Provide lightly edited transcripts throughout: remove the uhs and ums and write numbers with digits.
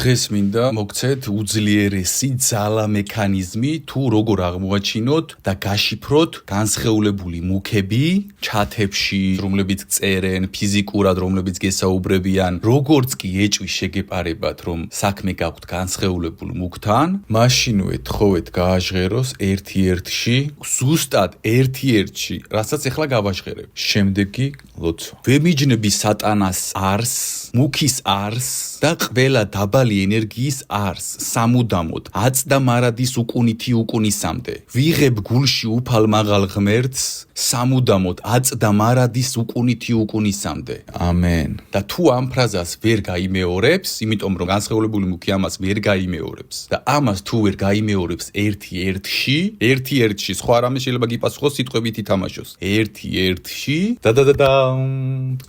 დღეს მინდა მოგცეთ უძლიერესი ძალა მექანიზმი თუ როგორ აღმოაჩინოთ და გაშიფროთ განსხეულებული მუქები ჩათებში, რომლებიც წერენ, ფიზიკურად რომლებიც გესაუბრებიან, როგორც კი ეჭვი შეგეპარებათ, რომ საქმე გაქვთ განსხეულებულ მუქთან, მაშინვე თხოვეთ გააჟღეროს ერთ-ერთში, ზუსტად ერთ-ერთში, რასაც ახლა გავაჟღერებ. შემდეგი ლოცვა. ვემიჯნები სატანას არს, მუქის არს და ყველა დაბალი ენერგიის არს, სამუდამოდ, აწდა მარადის უკუნითი უკუნისამდე. ვიღებ გულში უფალ მაღალ ღმერთს, სამუდამოდ, აწდა მარადის უკუნითი უკუნისამდე. ამენ. და თუ ამ ფრაზას ვერ გაიმეორებს, იმიტომ რომ განსხეულებული მუქი ამას ვერ გაიმეორებს და ამას თუ ვერ გაიმეორებს ერთ-ერთში, სხვა რამე შეიძლება გიპასუხოს სიტყვებით ითამაშოს. ერთ-ერთში და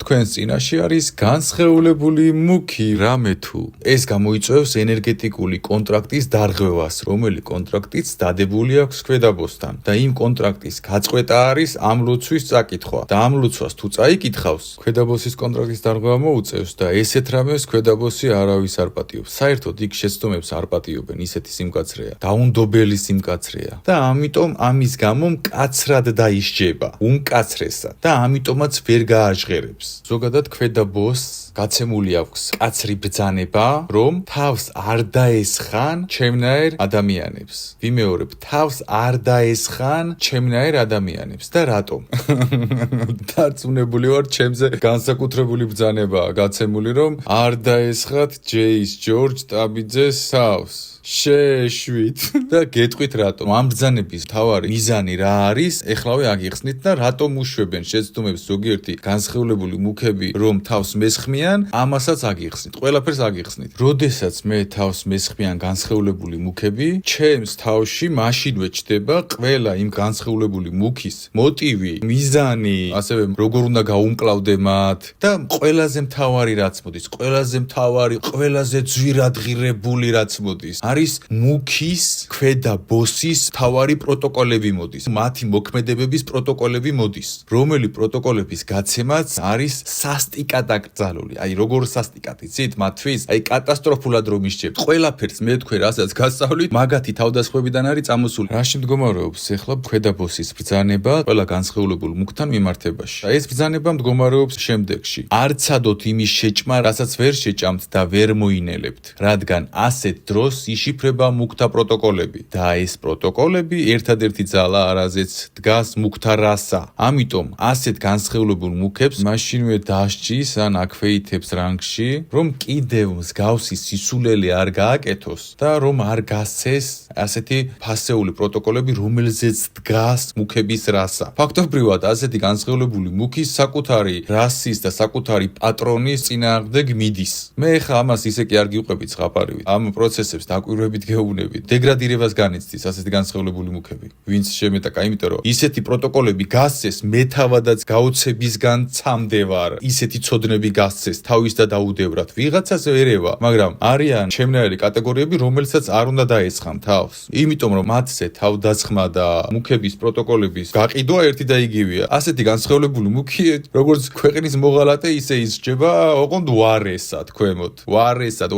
თქვენს წინაშე არის განსხეულებული მუქი რამე თუ ეს გამოიწვევს ენერგეტიკული კონტრაქტის დარღვევას, რომელი კონტრაქტიც დადებული აქვს ქვედაბოსთან და იმ კონტრაქტის გაწყვეტა არის ამ ლოცვის წაკითხვა და ამ ლოცვას თუ წაიკითხავს, ქვედაბოსის კონტრაქტის დარღვევა მოუწევს და ესეთ რამეს ქვედაბოსი არავის არ პატიობს. საერთოდ იქ შეცდომებს არ პატიობენ, ისეთი სიმკაცრეა, დაუნდობელი სიმკაცრეა და ამიტომ ამის გამო მკაცრად დაისჯება, უმკაცრესად და ამიტომაც ვერ გააჟღერებს. ზოგადად ქვედაბოსს გაცემული აქვს კაცრი ბრძანება, რომ თავს არ დაესხან ჩემნაირ ადამიანებს. ვიმეორებ, თავს არ დაესხან ჩემნაირ ადამიანებს და რატომ? დარწმუნებული ვარ, ჩემზე განსაკუთრებული ბრძანებაა გაცემული, რომ არ დაესხათ ჯეის ჯორჯ ტაბიძეს თავს. შეშვით და გეტყვით რატომ. ამ ბრძანების მთავარი მიზანი რა არის? ეხლავე აგიხსნით და რატომ უშვებენ შეცდომებს ზოგიერთი განსხეულებული მუქები, რომ თავს მესხმიან, ამასაც აგიხსნით. ყველაფერს აგიხსნით. როდესაც მე თავს მესხმიან განსხეულებული მუქები, ჩემს თავში მაშინვე ჩდება ყველა იმ განსხეულებული მუქის მოტივი, მიზანი, ასევე როგორ უნდა გაუმკლავდე მათ და ყველაზე მთავარი რაც მოდის, ყველაზე ძვირადღირებული რაც მოდის. არის მუქის ქვედა ბოსის თავარი პროტოკოლები მოდის, მათი მოქმედებების პროტოკოლები მოდის, რომელი პროტოკოლების გაცემაც არის სასტიკად აკრძალული. აი როგორ სასტიკად იცით მათთვის? აი კატასტროფულად რომ ისჯებთ. ყველაფერს მე თქვენ რასაც გასწავლით, მაგათი თავდასხმებიდან არის წამოსული. რაში მდგომარეობს ახლა ქვედა ბოსის ბრძანება ყველა განსხეულებულ მუქთან მიმართებაში? და ეს ბრძანება მდგომარეობს შემდეგში. არცადოთ იმის შეჭმა, რასაც ვერ შეჭამთ და ვერ მოინელებთ, რადგან ასეთ დროს იშიფრება მუქთა პროტოკოლები და ეს პროტოკოლები ერთადერთი ძალა არაზეც დგას მუქთა რასა. ამიტომ ასეთ განსხეულებულ მუქებს მაშინვე დასჭის ან აქვეითებს რანგში, რომ კიდევ მსგავსი სისულელე არ გააკეთოს და რომ არ გასცეს ასეთი ფასეული პროტოკოლები, რომელზეც დგას მუქების რასა. ფაქტობრივად ასეთი განსხეულებული მუქის საკუთარი რასის და საკუთარი პატრონის წინააღმდეგ მიდის. მე ხა ამას ისე კი არ გიყვებით ზღაპარივით. ამ პროცესებს დაკვირვებით გეუბნებით. დეგრადირებას განიცდის ასეთი განსხეულებული მუქები. ვინც შემეტაკა, იმიტომ რომ ისეთი პროტოკოლები გასცეს, მე თავადაც გაოცებისგან ცამდევარ. ისეთი ცოდნები გასცეს, თავის და დაუდევრათ. ვიღაცას ვერევა, მაგრამ არიან ჩემნაირი კატეგორიები, რომელსაც არ უნდა დაესხან თავს. იმიტომ რომ მათზე თავდასხმა და მუქების პროტოკოლების გაყიდვა ერთი და იგივეა. ასეთი განსხეულებული მუქი, როგორც ქვეყნის მოღალატე, ისე ისჯება, ოღონდ ვარესად, ქვემოთ. ვარესად,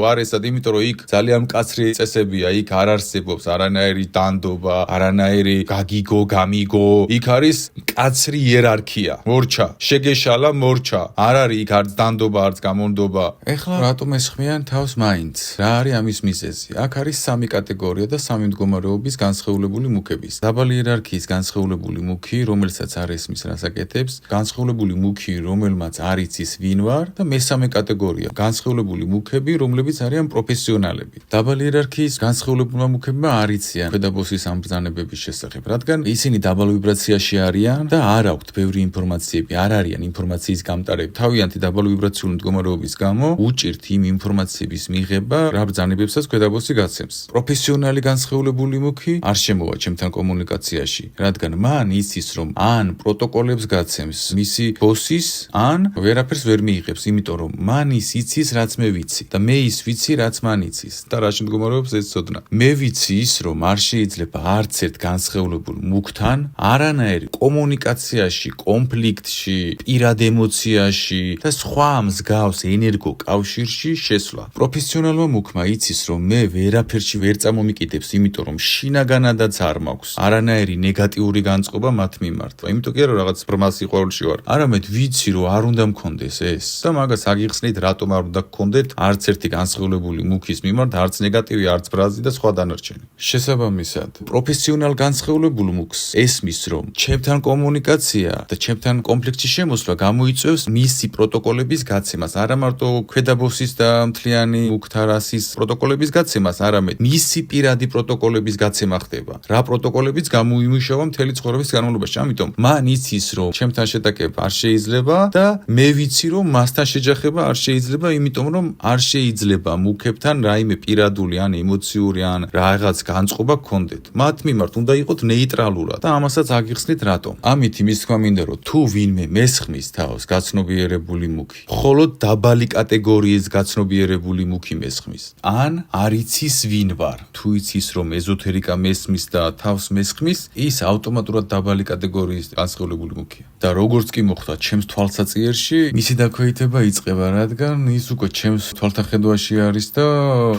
იმიტომ რომ იქ ძალიან მკაცრი წესებია, იქ არ არსებობს არანაირი დანდობა, არანაირი გაგიგო, გამიგო. იქ არის მკაცრი იერარქია. მორჩა, შეგეშალა მორჩა. არ არის იქ არც დანდობა, არც გამონდობა. ეხლა რატომ ესხმიან თავს მაინც? რა არის ამის მიზეზი? აქ არის სამი კატეგორია და სამი მდგომარეობის განსხეულებული მუქების. დაბალი იერარქიის განსხეულებული მუქი, რომელსაც არ ესმის რას აკეთებს, განსხეულებული მუქი, რომელმაც არ იცის ვინ ვარ და მესამე კატეგორია, განსხეულებული მუქები, რომლებიც არიან პროფესიონალები. დაბალი იერარქიის განსხეულებულმა მუქებმა არ იციან ქვედაბოსის ამ ბრძანებების შესახებ, რადგან ისინი დაბალ ვიბრაციაში არიან და არ აქვთ ბევრი ინფორმაციები, არ არიან ინფორმაციის გამტარები. თავიანთი დაბალი ვიბრაციული მდგომარეობის გამო უჭირთ იმ ინფორმაციების მიღება, რა ბრძანებებსაც ქვედაბოსი გაცემს. პროფესიონალი განსხეულებული მუქი არ შემოვა ჩემთან კომუნიკაციაში, რადგან მან იცის, რომ ან პროტოკოლებს გაცემს მისი ბოსის, ან ვერაფერს ვერ მიიღებს, იმიტომ რომ მან ის იცის, რაც მე ვიცი და მე ის ვიცი, რაც მან იცის. და რაში მდგომარეობს გრძნობს ეს ცოდნა. მე ვიცი ის, რომ არ შეიძლება არც ერთ განსხეულებულ მუქთან არანაირი კომუნიკაციაში, კონფლიქტში, პირად ემოციაში და სხვა მსგავს ენერგო კავშირში შესვლა. პროფესიონალმა მუქმა იცის, რომ მე ვერაფერში ვერ წამომიკიდებს, იმიტომ რომ შინაგანადაც არ მაქვს არანაირი ნეგატიური განწყობა მათ მიმართ. იმიტომ კი არა რაღაც ბრმა სიყვარულში ვარ. არამედ ვიცი, რომ არ უნდა მქონდეს ეს და მაგას აგიხსნით, რატომ არ უნდა გქონდეთ არც ერთი განსხეულებული მუქის მიმართ, არც ნეგატივი, არც ბრაზი და სხვა დანარჩენი. შესაბამისად, პროფესიონალ განსხეულებულ მუქს ესმის, რომ ჩემთან კომუნიკაცია და ჩემთან კონფლიქტში შემოსვლა გამოიწვევს მისი პროტოკოლების გაცემას, არა მარტო ქვედაბოსის და მთლიანი მუქთა რასის პროტოკოლების გაცემას, არამედ მისი პირადი პროტოკოლების გაცემა ხდება. რა პროტოკოლებიც გამოიმუშავა მთელი ცხოვრების განმავლობაში. ამიტომ მან იცის, რომ ჩემთან შეტაკება არ შეიძლება და მე ვიცი, რომ მასთან შეჯახება არ შეიძლება, იმიტომ რომ არ შეიძლება მუქებთან რაიმე პირადული ან ემოციური ან რაღაც განწყობა გქონდეთ. მათ მიმართ უნდა იყოთ ნეიტრალურად და ამასაც აგიხსნით რატომ. ამით იმის თქვა მინდა, რომ თუ ვინმე მესხმის თავს გაცნობიერებული მუქი, მხოლოდ დაბალი კატეგორიის გაცნობიერებული მუქი მესხმის, ან არ იცის ვინ ვარ, თუ იცის რომ ეზოთერიკა მესმის და თავს მესხმის, ის ავტომატურად დაბალი კატეგორიის განსხეულებული მუქია. და როგორც კი მოხდა ჩემს თვალსაწიერში, მისი დაქვეითება იწყება, რადგან ის უკვე ჩემს თვალთახედვაში არის და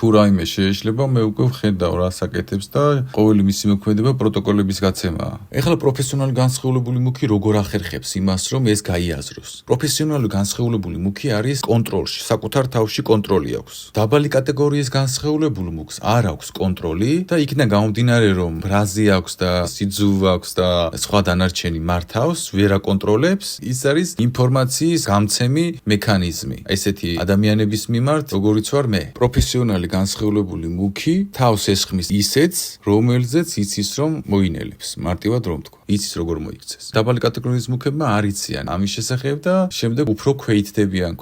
თუ რაიმე შეეშლება, მე უკვე ვხედავ რა საკეთებს და ყოველი მისი მოქმედება პროტოკოლების გაცემაა. ეხლა პროფესიონალი განსხეულებული მუქი როგორ ახერხებს იმას, რომ ეს გაიაზროს? პროფესიონალი განსხეულებული მუქი არის კონტროლში, საკუთარ თავში კონტროლი აქვს. დაბალი კატეგორიის განსხეულებულ მუქს არ აქვს კონტროლი და იქიდან გამომდინარე, რომ ბრაზი აქვს და სიძულვა აქვს და სხვა დანარჩენი მართავს, ვერ აკონტროლებს, ის არის ინფორმაციის გამცემი მექანიზმი. ესეთი ადამიანების მიმართ, როგორიც ვარ მე. პროფესიონალი განსხეულებული მუქი თავს ესხმის ისეთს, რომელზეც იცის რომ მოინელებს. მარტივად რომ თქვა. იცის როგორ მოიქცეს. დაბალი კატეგორიის მუქებმა არ იციან ამის შესახებ და შემდეგ უფრო ქვეითდებიან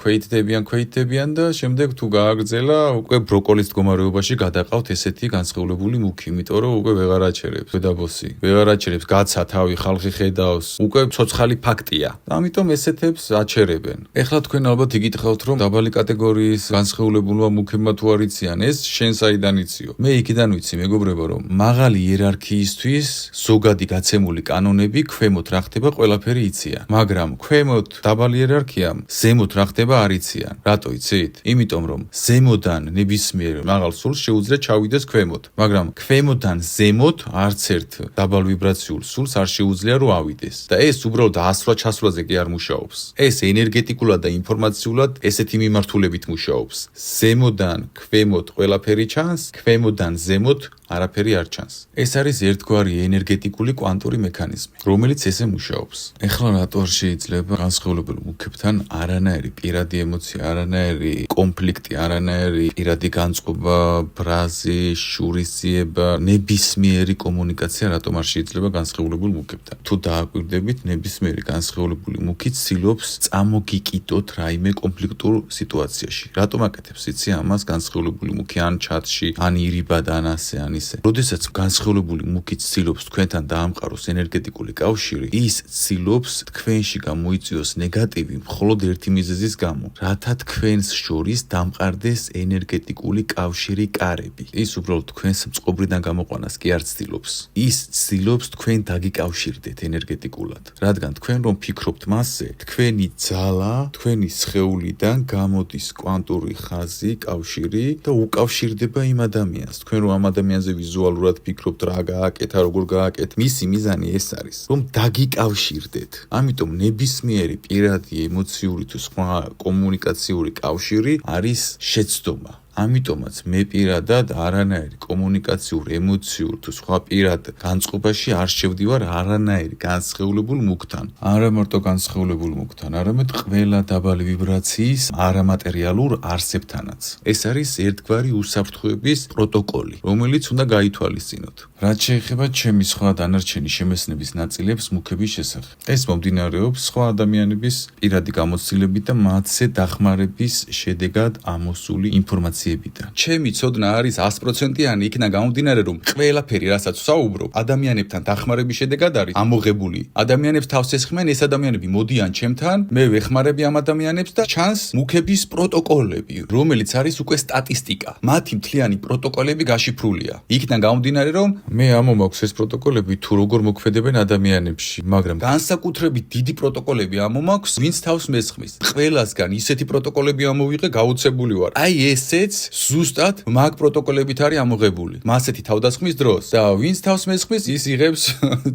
და შემდეგ თუ გააგრძელა, უკვე ბროკოლის მდგომარეობაში გადაყავთ ესეთი განსხეულებული მუქი, იმიტომ რომ უკვე ვეღარ აჩერებს ქვედაბოსი. ვეღარ აჩერებს გაცა თავი, ხალხი ხედავს, უკვე ცოცხალი ფაქტია. ამიტომ ესეთებს აჩერებენ. ეხლა თქვენ ალბათ იგითხავთ, რომ დაბალი კატეგორიის განსხეულებულმა მუქებმა თუ არ იციან ეს, შენ საიდან იციო? მე იქიდან ვიცი, მეგობრებო, რომ მაღალი იერარქიისთვის ზოგადი გაცემული კანონები ქვემოთ რა ხდება ყველაფერი იციან. მაგრამ ქვემოთ დაბალი იერარქიამ ზემოთ რა ხდება არ იციან. რატო იცით? იმიტომ რომ ზემოდან ნებისმიერ მაღალ სულს შეუძლია ჩავიდეს ქვემოთ, მაგრამ ქვემოდან ზემოთ არც ერთ დაბალ ვიბრაციულ სულს არ შეუძლია რომ ავიდეს. და ეს უბრალოდ ასვლა-ჩასვლაზე კი არ მუშაობს. ეს ენერგეტიკულად და ინფორმაციულად ესეთი მიმართულებით მუშაობს. ზემოდან ქვემოთ ყველაფერი ჩანს, ქვემოდან ზემოთ არაფერი არ ჩანს. ეს არის ერთგვარი ენერგეტიკული კვანტური მექანიზმი, რომელიც ესე მუშაობს. ეხლა რატო არ შეიძლება განსხეულებულ მუქებთან არანაირი პირადი ემოცია, არანაირი კონფლიქტი, არანაირი პირადი განწყობა, ბრაზი, შურისძიება, ნებისმიერი კომუნიკაცია რატომ არ შეიძლება განსხეულებულ მუქებთან? თუ დააკვირდებით, ნებისმიერი განსხეულებული მუქი ცდილობს წამოგიკიდოთ რაიმე კონფლიქტურ სიტუაციაში. რატომ აკეთებს იცი ამას განსხეულებული მუქი ან ჩატში, ან ირიბად, ან ასე, ან ისე. როდესაც განსხეულებული მუქი ცდილობს თქვენთან დაამყაროს ენერგეტიკული კავშირი, ის ცდილობს თქვენში გამოიწვიოს ნეგატივი მხოლოდ ერთი მიზეზის გამო, რათა თქვენს შორის დამყარდეს ენერგეტიკული კავშირი კარები. ის უბრალოდ თქვენს წყობრიდან გამოყვანას კი არ ცდილობს. ის ცდილობს თქვენ დაგიკავშირდეთ ენერგეტიკულად. რადგან თქვენ რომ ფიქრობთ მასზე, თქვენი ძალა, თქვენი სხეულიდან გამოდის კვანტური ხაზი, კავშირი და უკავშირდება იმ ადამიანს. თქვენ რომ ამ ადამიანზე ვიზუალურად ფიქრობთ რა გააკეთა, როგორ გააკეთა, მისი მიზანი ეს არის, რომ დაგიკავშირდეთ. ამიტომ ნებისმიერი პირადი ემოციური თუ სხვა კომუნიკაციური კავშირი არის შეცდომა. ამიტომაც მე პირადად არანაირი კომუნიკაციურ, ემოციურ თუ სხვა პირად განწყობაში არ შევდივარ არანაირი განსხეულებულ მუქთან. არა მარტო განსხეულებულ მუქთან, არამედ ყველა დაბალი ვიბრაციის არამატერიალურ არსებთანაც. ეს არის ერთგვარი უსაფრთხოების პროტოკოლი, რომელიც უნდა გაითვალისწინოთ. რაც შეეხება ჩემი სხვა დანარჩენი შემეცნების ნაწილებს მუქების შესახებ. ეს მომდინარეობს სხვა ადამიანების პირადი გამოცდილებით და მათზე დახმარების შედეგად ამოსული ინფორმაციის ემოციებიდან. ჩემი ცოდნა არის 100%-იანი იქნა გამომდინარე, რომ ყველაფერი, რასაც ვსაუბრობ, ადამიანებთან დახმარების შედეგად არის ამოღებული. ადამიანებს თავს ესხმენ, ეს ადამიანები მოდიან ჩემთან, მე ვეხმარები ამ ადამიანებს და ჩანს მუქების პროტოკოლები, რომელიც არის უკვე სტატისტიკა. მათი მთლიანი პროტოკოლები გაშიფრულია. იქნა გამომდინარე, რომ მე ამომაქვს ეს პროტოკოლები თუ როგორ მოქმედებენ ადამიანებში, მაგრამ განსაკუთრებით დიდი პროტოკოლები ამომაქვს, ვინც თავს მესხმის. ყველასგან ისეთი პროტოკოლები ამოვიღე, გაუცებული ვარ. აი ესეც ზუსტად მაგ პროტოკოლებით არის ამოღებული. მასეთი თავდასხმის დროს და ვინც თავს მესხმის, ის იღებს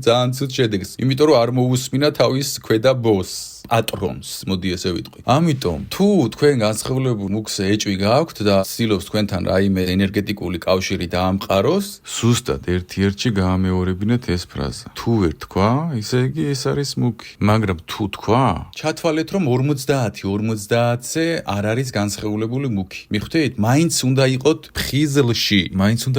ძალიან ცუდ შედეგს. იმიტომ რომ არ მოусმინა თავის ქვედა ბოსს. პატრონს, მოდი ესე ვიტყვი. ამიტომ, თუ თქვენ განსხვავებულ მუქს ეჭვი გააქვთ და ცდილობს თქვენთან რაიმე ენერგეტიკული კავშირი დაამყაროს, ზუსტად ერთ-ერთში გაამეორებინეთ ეს ფრაზა. თუ ვერ თქვა, ისე იგი ეს არის მუქი. მაგრამ თუ თქვა, ჩათვალეთ რომ 50-50-ზე არ არის განსხვავებული მუქი. მიხვდით? მაინც უნდა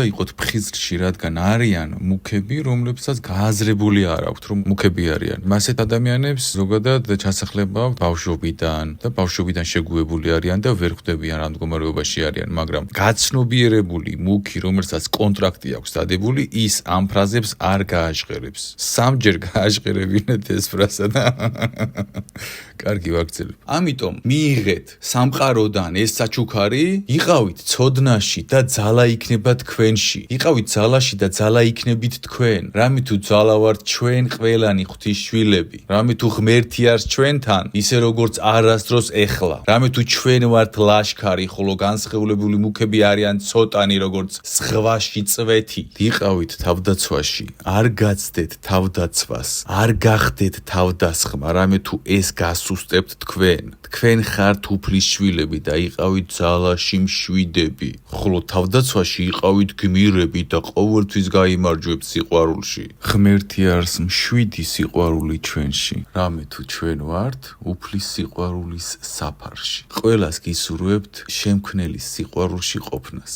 იყოთ ფხიზლში, რადგან არიან მუქები, რომლებსაც გააზრებული არ აქვთ, რომ მუქები არიან. მასეთ ადამიანებს ზოგადად ასახლება ბავშვობიდან და ბავშვობიდან შეგუებული არიან და ვერ ხვდებიან რა მდგომარეობაში არიან, მაგრამ გაცნობიერებული მუქი, რომელსაც კონტრაქტი აქვს დადებული, ის ამ ფრაზებს არ გააჟღერებს. სამჯერ გააჟღერებინეთ ეს ფრაზა და კარგი ვაგრძელებ. ამიტომ მიიღეთ სამყაროდან ეს საჩუქარი, იყავით ცოდნაში და ძალა იქნება თქვენში. იყავით ძალაში და ძალა იქნებით თქვენ. რამე თუ ძალა ვართ ჩვენ ყველანი ღვთისშვილები. რამე თუ ღმერთი არის ჩვენთან, ისე როგორც არასდროს ეხლა. რამე თუ ჩვენ ვართ ლაშქარი, ხოლო განსხეულებული მუქები არიან ცოტანი, როგორც ზღვაში წვეთი. იყავით თავდაცვაში, არ გაცდეთ თავდაცვას, არ გახდეთ თავდასხმა, რამე თუ ეს გასუსტებთ თქვენ. თქვენ ხართ უფლის შვილები და იყავით ძალაში მშვიდები, ხოლო თავდაცვაში იყავით გმირები და ყოველთვის გაიმარჯვებთ სიყვარულში. ღმერთი არის მშვიდი სიყვარული ჩვენში, რამე თუ ჩვენ ვართ უფლის სიყვარულის საფარში. ყველას გისურვებთ შემქმნელის სიყვარულში ყოფნას.